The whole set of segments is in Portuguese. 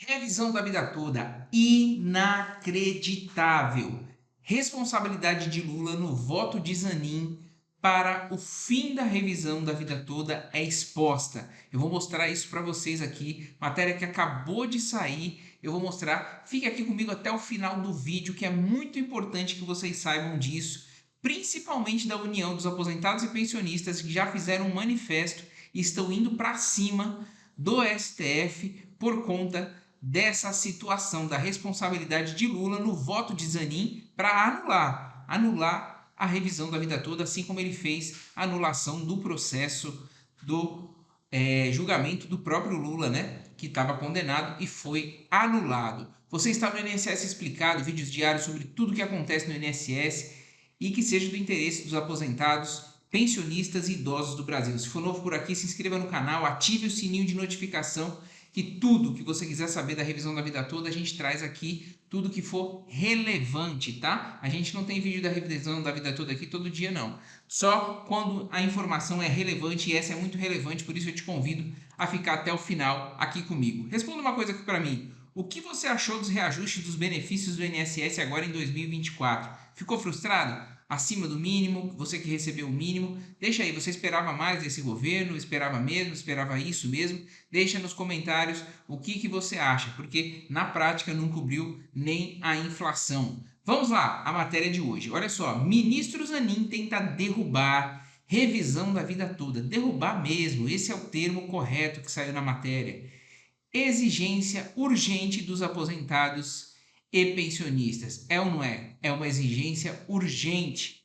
Revisão da vida toda, inacreditável. Responsabilidade de Lula no voto de Zanin para o fim da revisão da vida toda é exposta. Eu vou mostrar isso para vocês aqui, matéria que acabou de sair. Eu vou mostrar, fique aqui comigo até o final do vídeo, que é muito importante que vocês saibam disso, principalmente da União dos Aposentados e Pensionistas, que já fizeram um manifesto e estão indo para cima do STF por conta dessa situação da responsabilidade de Lula no voto de Zanin para anular a revisão da vida toda, assim como ele fez a anulação do processo do julgamento do próprio Lula, né, que estava condenado e foi anulado. Você está no INSS Explicado, vídeos diários sobre tudo que acontece no INSS e que seja do interesse dos aposentados, pensionistas e idosos do Brasil. Se for novo por aqui, se inscreva no canal, ative o sininho de notificação, que tudo que você quiser saber da revisão da vida toda, a gente traz aqui tudo que for relevante, tá? A gente não tem vídeo da revisão da vida toda aqui todo dia, não. Só quando a informação é relevante, e essa é muito relevante, por isso eu te convido a ficar até o final aqui comigo. Responda uma coisa aqui para mim. O que você achou dos reajustes dos benefícios do INSS agora em 2024? Ficou frustrado? Acima do mínimo, você que recebeu o mínimo, deixa aí, você esperava mais desse governo, esperava mesmo, esperava isso mesmo? Deixa nos comentários o que você acha, porque na prática não cobriu nem a inflação. Vamos lá, a matéria de hoje. Olha só, ministro Zanin tenta derrubar revisão da vida toda. Derrubar mesmo, esse é o termo correto que saiu na matéria. Exigência urgente dos aposentados e pensionistas. É ou não é? É uma exigência urgente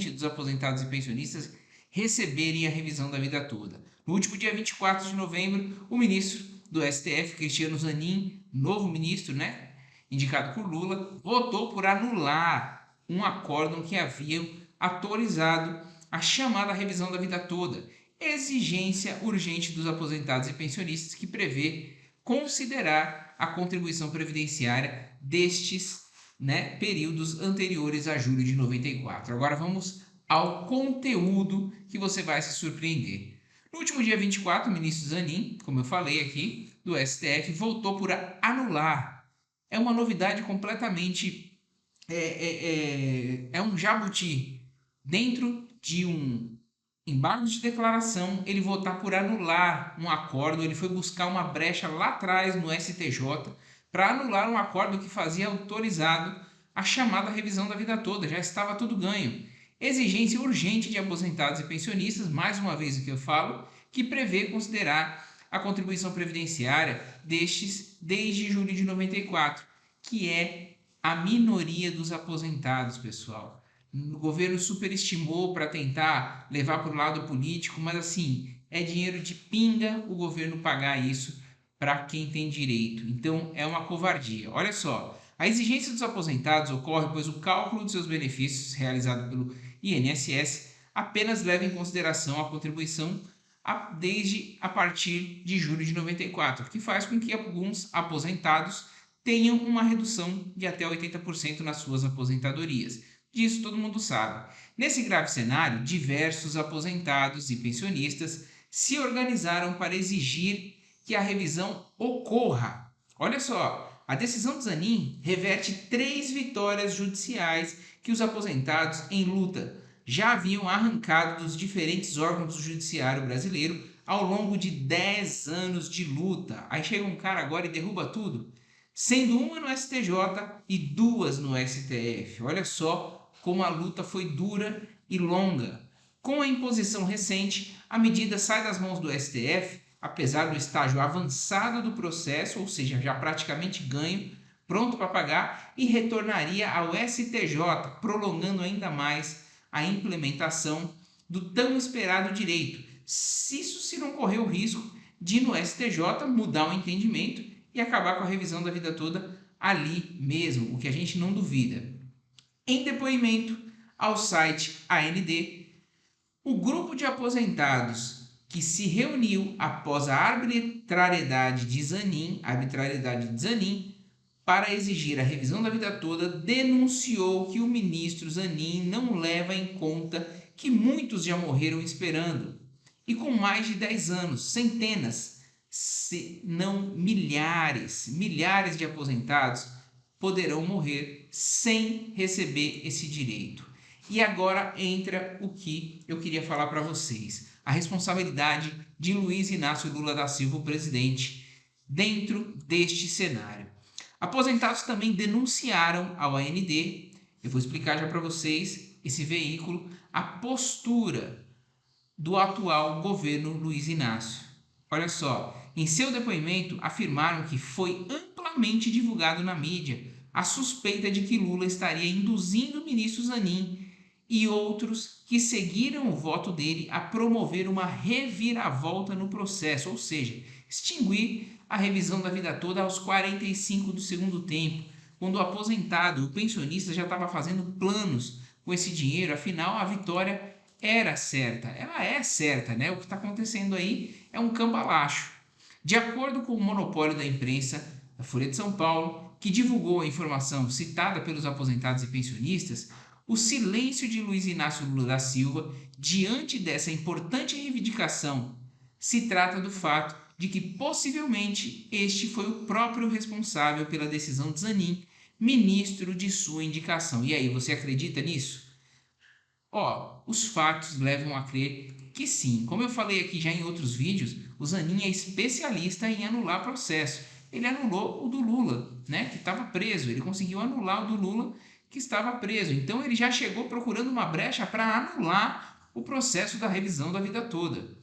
dos aposentados e pensionistas receberem a revisão da vida toda. No último dia 24 de novembro, o ministro do STF, Cristiano Zanin, novo ministro, né, indicado por Lula, votou por anular um acórdão que havia autorizado a chamada revisão da vida toda. Exigência urgente dos aposentados e pensionistas, que prevê considerar a contribuição previdenciária destes, né, períodos anteriores a julho de 94. Agora vamos ao conteúdo, que você vai se surpreender. No último dia 24, o ministro Zanin, como eu falei aqui, do STF, voltou por anular. É uma novidade completamente... é um jabuti. Dentro de um embargo de declaração, ele votar por anular um acordo. Ele foi buscar uma brecha lá atrás no STJ para anular um acordo que fazia autorizado a chamada revisão da vida toda. Já estava tudo ganho. Exigência urgente de aposentados e pensionistas, mais uma vez o que eu falo, que prevê considerar a contribuição previdenciária destes desde julho de 94, que é a minoria dos aposentados, pessoal. O governo superestimou para tentar levar para o lado político, mas assim, é dinheiro de pinga o governo pagar isso para quem tem direito. Então é uma covardia. Olha só, a exigência dos aposentados ocorre pois o cálculo de seus benefícios realizado pelo INSS apenas leva em consideração a contribuição desde a partir de julho de 94, que faz com que alguns aposentados tenham uma redução de até 80% nas suas aposentadorias. Disso todo mundo sabe. Nesse grave cenário, diversos aposentados e pensionistas se organizaram para exigir que a revisão ocorra. Olha só, a decisão de Zanin reverte 3 vitórias judiciais que os aposentados em luta já haviam arrancado dos diferentes órgãos do judiciário brasileiro ao longo de 10 anos de luta. Aí chega um cara agora e derruba tudo, sendo uma no STJ e 2 no STF. Olha só como a luta foi dura e longa. Com a imposição recente, a medida sai das mãos do STF, apesar do estágio avançado do processo, ou seja, já praticamente ganho, pronto para pagar, e retornaria ao STJ, prolongando ainda mais a implementação do tão esperado direito. Isso se não correr o risco de no STJ mudar o entendimento e acabar com a revisão da vida toda ali mesmo, o que a gente não duvida. Em depoimento ao site AND, o grupo de aposentados que se reuniu após a arbitrariedade de Zanin para exigir a revisão da vida toda, denunciou que o ministro Zanin não leva em conta que muitos já morreram esperando, e com mais de 10 anos, centenas, se não milhares de aposentados poderão morrer sem receber esse direito. E agora entra o que eu queria falar para vocês. A responsabilidade de Luiz Inácio Lula da Silva, o presidente, dentro deste cenário. Aposentados também denunciaram ao AND, eu vou explicar já para vocês, esse veículo, a postura do atual governo Luiz Inácio. Olha só, em seu depoimento afirmaram que foi amplamente divulgado na mídia a suspeita de que Lula estaria induzindo o ministro Zanin e outros que seguiram o voto dele a promover uma reviravolta no processo, ou seja, extinguir a revisão da vida toda aos 45 do segundo tempo, quando o aposentado, o pensionista, já estava fazendo planos com esse dinheiro, afinal a vitória era certa, ela é certa, né? O que está acontecendo aí é um cambalacho. De acordo com o monopólio da imprensa, a Folha de São Paulo, que divulgou a informação citada pelos aposentados e pensionistas, o silêncio de Luiz Inácio Lula da Silva diante dessa importante reivindicação se trata do fato de que possivelmente este foi o próprio responsável pela decisão de Zanin, ministro de sua indicação. E aí, você acredita nisso? Os fatos levam a crer que sim. Como eu falei aqui já em outros vídeos, o Zanin é especialista em anular processo. Ele anulou o do Lula, né, que estava preso. Ele conseguiu anular o do Lula, que estava preso. Então ele já chegou procurando uma brecha para anular o processo da revisão da vida toda.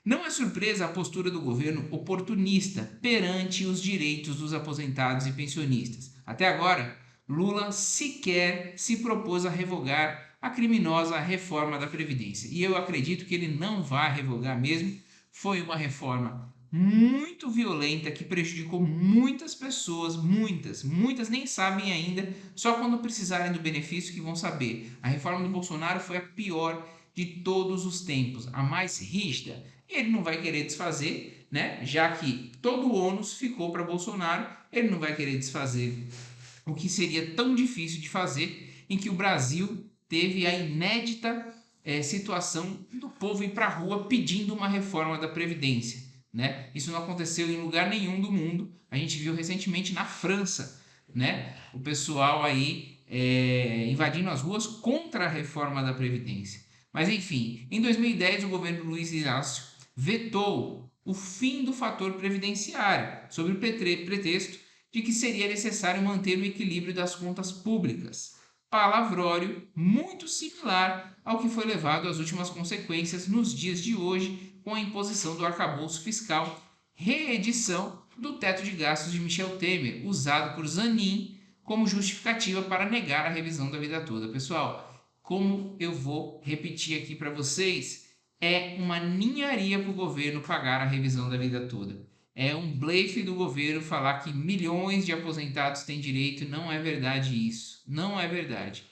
Não é surpresa a postura do governo oportunista perante os direitos dos aposentados e pensionistas. Até agora, Lula sequer se propôs a revogar a criminosa reforma da Previdência. E eu acredito que ele não vai revogar mesmo. Foi uma reforma muito violenta que prejudicou muitas pessoas, muitas nem sabem ainda, só quando precisarem do benefício que vão saber. A reforma do Bolsonaro foi a pior de todos os tempos, a mais rígida. E ele não vai querer desfazer, né? Já que todo o ônus ficou para Bolsonaro, ele não vai querer desfazer o que seria tão difícil de fazer, em que o Brasil teve a inédita situação do povo ir para a rua pedindo uma reforma da Previdência, né? Isso não aconteceu em lugar nenhum do mundo. A gente viu recentemente na França, né, o pessoal aí invadindo as ruas contra a reforma da Previdência. Mas enfim, em 2010 o governo Luiz Inácio vetou o fim do fator previdenciário, sob o pretexto de que seria necessário manter o equilíbrio das contas públicas. Palavrório muito similar ao que foi levado às últimas consequências nos dias de hoje com a imposição do arcabouço fiscal, reedição do teto de gastos de Michel Temer, usado por Zanin como justificativa para negar a revisão da vida toda. Pessoal, como eu vou repetir aqui para vocês, é uma ninharia para o governo pagar a revisão da vida toda. É um blefe do governo falar que milhões de aposentados têm direito. Não é verdade isso. Não é verdade.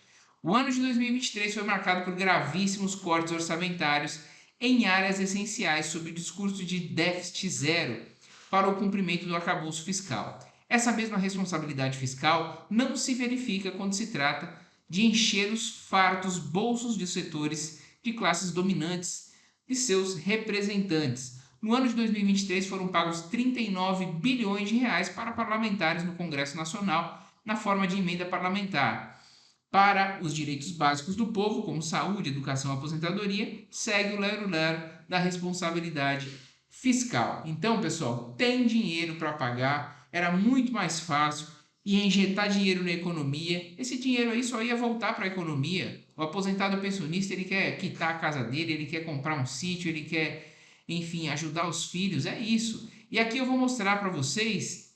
O ano de 2023 foi marcado por gravíssimos cortes orçamentários em áreas essenciais sob o discurso de déficit zero para o cumprimento do arcabouço fiscal. Essa mesma responsabilidade fiscal não se verifica quando se trata de encher os fartos bolsos de setores de classes dominantes de seus representantes. No ano de 2023 foram pagos 39 bilhões de reais para parlamentares no Congresso Nacional na forma de emenda parlamentar. Para os direitos básicos do povo, como saúde, educação e aposentadoria, segue o lero-lero da responsabilidade fiscal. Então, pessoal, tem dinheiro para pagar, era muito mais fácil ia injetar dinheiro na economia. Esse dinheiro aí só ia voltar para a economia. O aposentado pensionista, ele quer quitar a casa dele, ele quer comprar um sítio, ele quer, enfim, ajudar os filhos, é isso. E aqui eu vou mostrar para vocês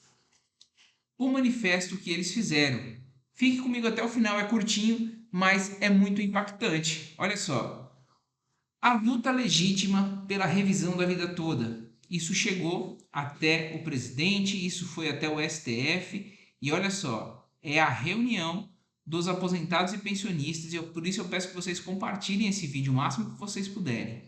o manifesto que eles fizeram. Fique comigo até o final, é curtinho, mas é muito impactante. Olha só. A luta legítima pela revisão da vida toda. Isso chegou até o presidente, isso foi até o STF. E olha só, é a reunião dos aposentados e pensionistas, e por isso eu peço que vocês compartilhem esse vídeo o máximo que vocês puderem.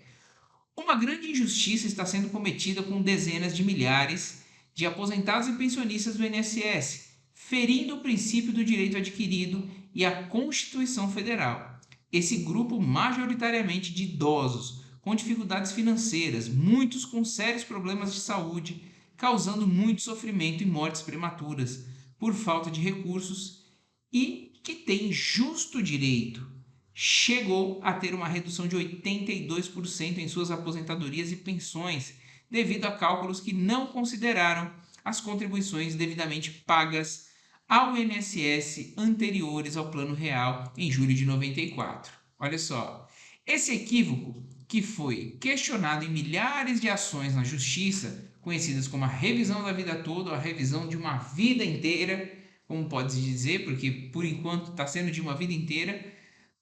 Uma grande injustiça está sendo cometida com dezenas de milhares de aposentados e pensionistas do INSS, ferindo o princípio do direito adquirido e a Constituição Federal. Esse grupo majoritariamente de idosos, com dificuldades financeiras, muitos com sérios problemas de saúde, causando muito sofrimento e mortes prematuras por falta de recursos e que tem justo direito. Chegou a ter uma redução de 82% em suas aposentadorias e pensões, devido a cálculos que não consideraram as contribuições devidamente pagas ao INSS anteriores ao Plano Real em julho de 94. Olha só, esse equívoco, que foi questionado em milhares de ações na Justiça, conhecidas como a revisão da vida toda ou a revisão de uma vida inteira, como pode-se dizer, porque por enquanto está sendo de uma vida inteira.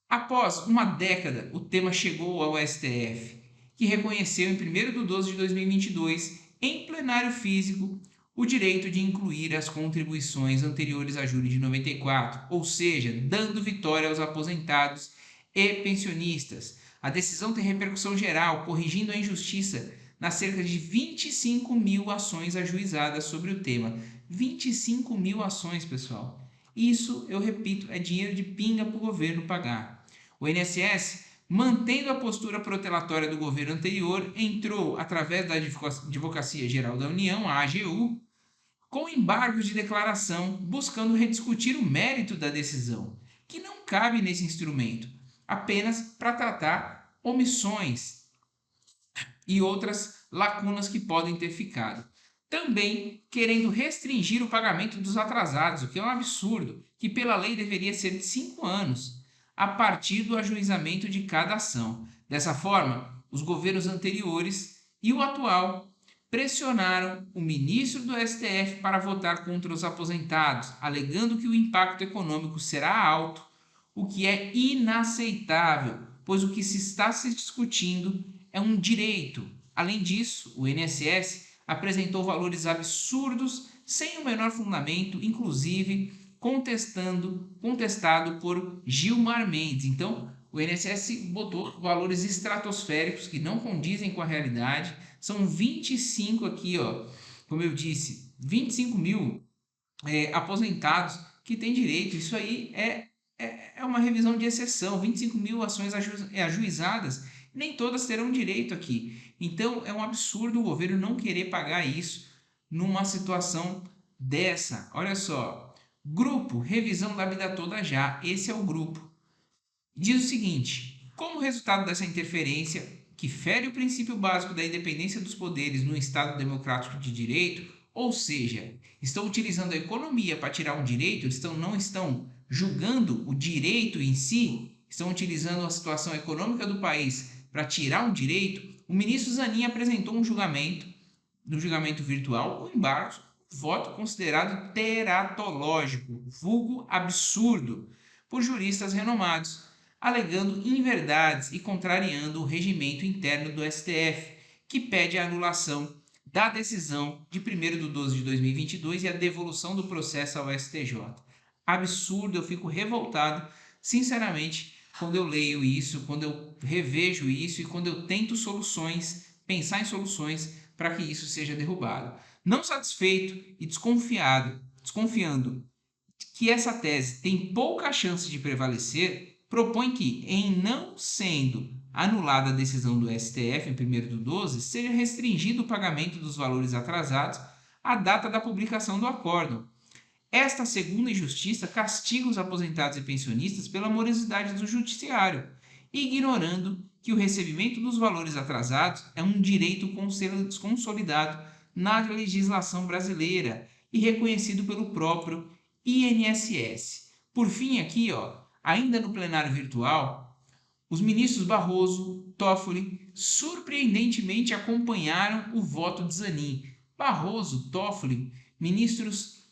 Após uma década, o tema chegou ao STF, que reconheceu em 1º de 12 de 2022, em plenário físico, o direito de incluir as contribuições anteriores a julho de 94, ou seja, dando vitória aos aposentados e pensionistas. A decisão tem repercussão geral, corrigindo a injustiça nas cerca de 25 mil ações ajuizadas sobre o tema. 25 mil ações, pessoal. Isso, eu repito, é dinheiro de pinga para o governo pagar. O INSS, mantendo a postura protelatória do governo anterior, entrou, através da Advocacia Geral da União, a AGU, com embargos de declaração, buscando rediscutir o mérito da decisão, que não cabe nesse instrumento, apenas para tratar omissões e outras lacunas que podem ter ficado. Também querendo restringir o pagamento dos atrasados, o que é um absurdo, que pela lei deveria ser de 5 anos, a partir do ajuizamento de cada ação. Dessa forma, os governos anteriores e o atual pressionaram o ministro do STF para votar contra os aposentados, alegando que o impacto econômico será alto, o que é inaceitável, pois o que se está se discutindo é um direito. Além disso, o INSS apresentou valores absurdos sem o menor fundamento, inclusive contestado por Gilmar Mendes. Então, o INSS botou valores estratosféricos que não condizem com a realidade. São 25 aqui, ó, como eu disse, 25 mil aposentados que têm direito. Isso aí é uma revisão de exceção. 25 mil ações ajuizadas, nem todas terão direito aqui. Então, é um absurdo o governo não querer pagar isso numa situação dessa. Olha só, grupo Revisão da Vida Toda Já, esse é o grupo. Diz o seguinte: como resultado dessa interferência, que fere o princípio básico da independência dos poderes no Estado democrático de direito, ou seja, estão utilizando a economia para tirar um direito, não estão julgando o direito em si, estão utilizando a situação econômica do país para tirar um direito, o ministro Zanin apresentou no julgamento virtual, o embargo, voto considerado teratológico, vulgo absurdo, por juristas renomados, alegando inverdades e contrariando o regimento interno do STF, que pede a anulação da decisão de 1º de 12 de 2022 e a devolução do processo ao STJ. Absurdo, eu fico revoltado, sinceramente, quando eu leio isso, quando eu revejo isso e quando eu tento pensar em soluções para que isso seja derrubado. Não satisfeito e desconfiando que essa tese tem pouca chance de prevalecer, propõe que, em não sendo anulada a decisão do STF em 1º de 12, seja restringido o pagamento dos valores atrasados à data da publicação do acórdão. Esta segunda injustiça castiga os aposentados e pensionistas pela morosidade do judiciário, ignorando que o recebimento dos valores atrasados é um direito consolidado na legislação brasileira e reconhecido pelo próprio INSS. Por fim, aqui, ainda no plenário virtual, os ministros Barroso, Toffoli, surpreendentemente acompanharam o voto de Zanin. Barroso, Toffoli, ministros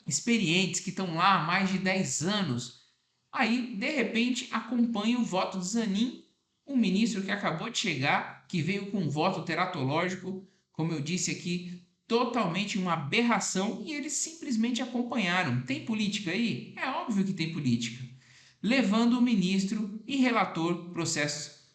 experientes que estão lá há mais de 10 anos, aí, de repente, acompanham o voto de Zanin, um ministro que acabou de chegar, que veio com um voto teratológico, como eu disse aqui, totalmente uma aberração, e eles simplesmente acompanharam. Tem política aí? É óbvio que tem política. Levando o ministro e relator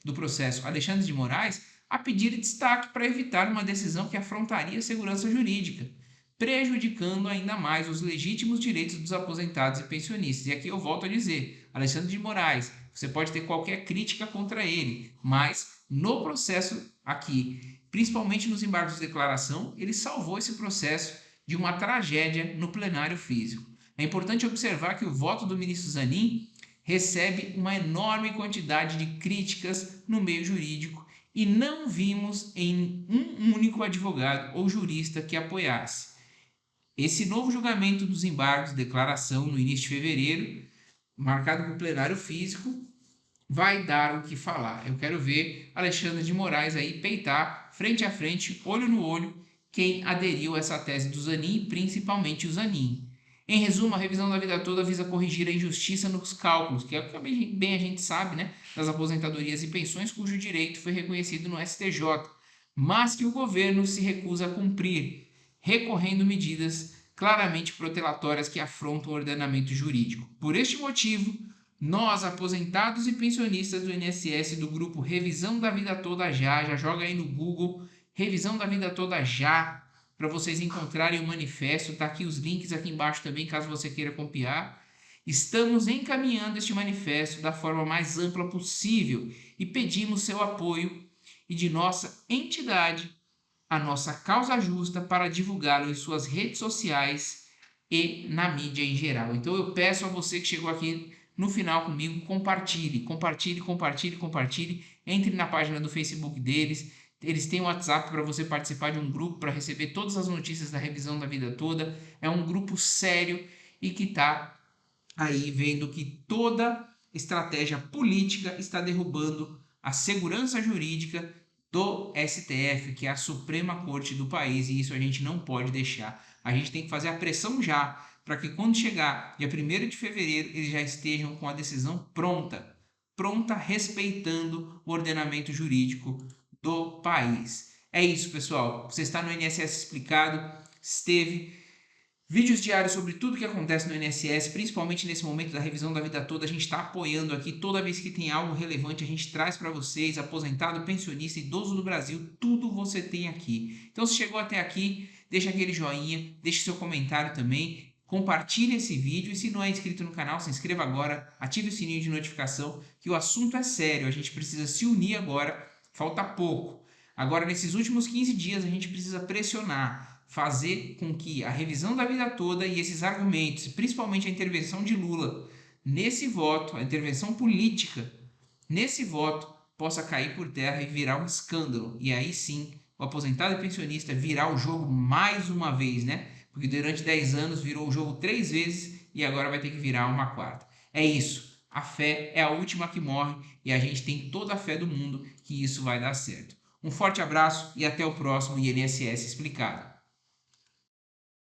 do processo, Alexandre de Moraes, a pedir destaque para evitar uma decisão que afrontaria a segurança jurídica, prejudicando ainda mais os legítimos direitos dos aposentados e pensionistas. E aqui eu volto a dizer, Alexandre de Moraes, você pode ter qualquer crítica contra ele, mas no processo aqui, principalmente nos embargos de declaração, ele salvou esse processo de uma tragédia no plenário físico. É importante observar que o voto do ministro Zanin recebe uma enorme quantidade de críticas no meio jurídico e não vimos em um único advogado ou jurista que apoiasse. Esse novo julgamento dos embargos de declaração no início de fevereiro, marcado para o plenário físico, vai dar o que falar. Eu quero ver Alexandre de Moraes aí peitar, frente a frente, olho no olho, quem aderiu a essa tese do Zanin, principalmente o Zanin. Em resumo, a revisão da vida toda visa corrigir a injustiça nos cálculos, que é o que bem a gente sabe, né, das aposentadorias e pensões cujo direito foi reconhecido no STJ, mas que o governo se recusa a cumprir, recorrendo medidas claramente protelatórias que afrontam o ordenamento jurídico. Por este motivo, nós, aposentados e pensionistas do INSS do grupo Revisão da Vida Toda já joga aí no Google, Revisão da Vida Toda já, para vocês encontrarem o manifesto, tá aqui os links aqui embaixo também, caso você queira copiar. Estamos encaminhando este manifesto da forma mais ampla possível e pedimos seu apoio e de nossa entidade, a nossa causa justa, para divulgá-lo em suas redes sociais e na mídia em geral. Então eu peço a você que chegou aqui no final comigo, compartilhe, entre na página do Facebook deles. Eles têm um WhatsApp para você participar de um grupo para receber todas as notícias da revisão da vida toda. É um grupo sério e que está aí vendo que toda estratégia política está derrubando a segurança jurídica do STF, que é a Suprema Corte do país, e isso a gente não pode deixar. A gente tem que fazer a pressão já, para que quando chegar dia 1º de fevereiro, eles já estejam com a decisão pronta, respeitando o ordenamento jurídico do país. É isso, pessoal. Você está no INSS Explicado, esteve. Vídeos diários sobre tudo que acontece no INSS, principalmente nesse momento da revisão da vida toda. A gente está apoiando aqui. Toda vez que tem algo relevante, a gente traz para vocês. Aposentado, pensionista, idoso do Brasil, tudo você tem aqui. Então, se chegou até aqui, deixa aquele joinha, deixe seu comentário também. Compartilhe esse vídeo e se não é inscrito no canal, se inscreva agora, ative o sininho de notificação, que o assunto é sério. A gente precisa se unir agora, falta pouco. Agora, nesses últimos 15 dias, a gente precisa pressionar, fazer com que a revisão da vida toda e esses argumentos, principalmente a intervenção de Lula nesse voto, a intervenção política nesse voto, possa cair por terra e virar um escândalo. E aí sim, o aposentado e pensionista virar o jogo mais uma vez, né? Porque durante 10 anos virou o jogo 3 vezes e agora vai ter que virar uma quarta. É isso. A fé é a última que morre e a gente tem toda a fé do mundo que isso vai dar certo. Um forte abraço e até o próximo INSS Explicado.